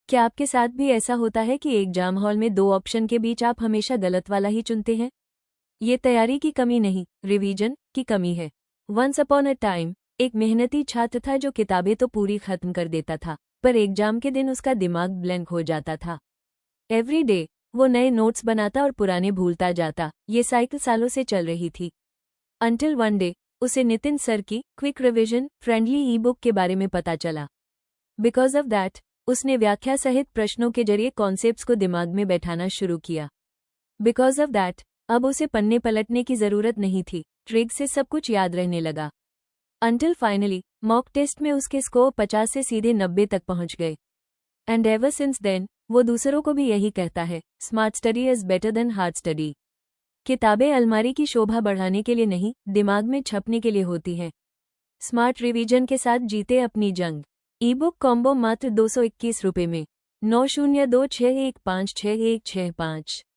क्या आपके साथ भी ऐसा होता है कि एग्जाम हॉल में दो ऑप्शन के बीच आप हमेशा गलत वाला ही चुनते हैं? ये तैयारी की कमी नहीं, रिवीजन की कमी है। वंस अपॉन अ टाइम एक मेहनती छात्र था जो किताबें तो पूरी खत्म कर देता था, पर एग्जाम के दिन उसका दिमाग ब्लैंक हो जाता था। एवरी डे वो नए नोट्स बनाता और पुराने भूलता जाता। ये साइकिल सालों से चल रही थी। अंटिल वन डे उसे नितिन सर की क्विक रिवीजन फ्रेंडली ई बुक के बारे में पता चला। बिकॉज ऑफ दैट उसने व्याख्या सहित प्रश्नों के जरिए कॉन्सेप्ट्स को दिमाग में बैठाना शुरू किया। बिकॉज ऑफ दैट अब उसे पन्ने पलटने की जरूरत नहीं थी, ट्रिक से सब कुछ याद रहने लगा। अंटिल फाइनली मॉक टेस्ट में उसके स्कोर 50 से सीधे 90 तक पहुंच गए। एंड एवर सिंस देन वो दूसरों को भी यही कहता है, smart study is better than hard study. किताबें अलमारी की शोभा बढ़ाने के लिए नहीं, दिमाग में छपने के लिए होती हैं। स्मार्ट रिवीजन के साथ जीते अपनी जंग। ई बुक कॉम्बो मात्र 221 रुपये में। 9026156165।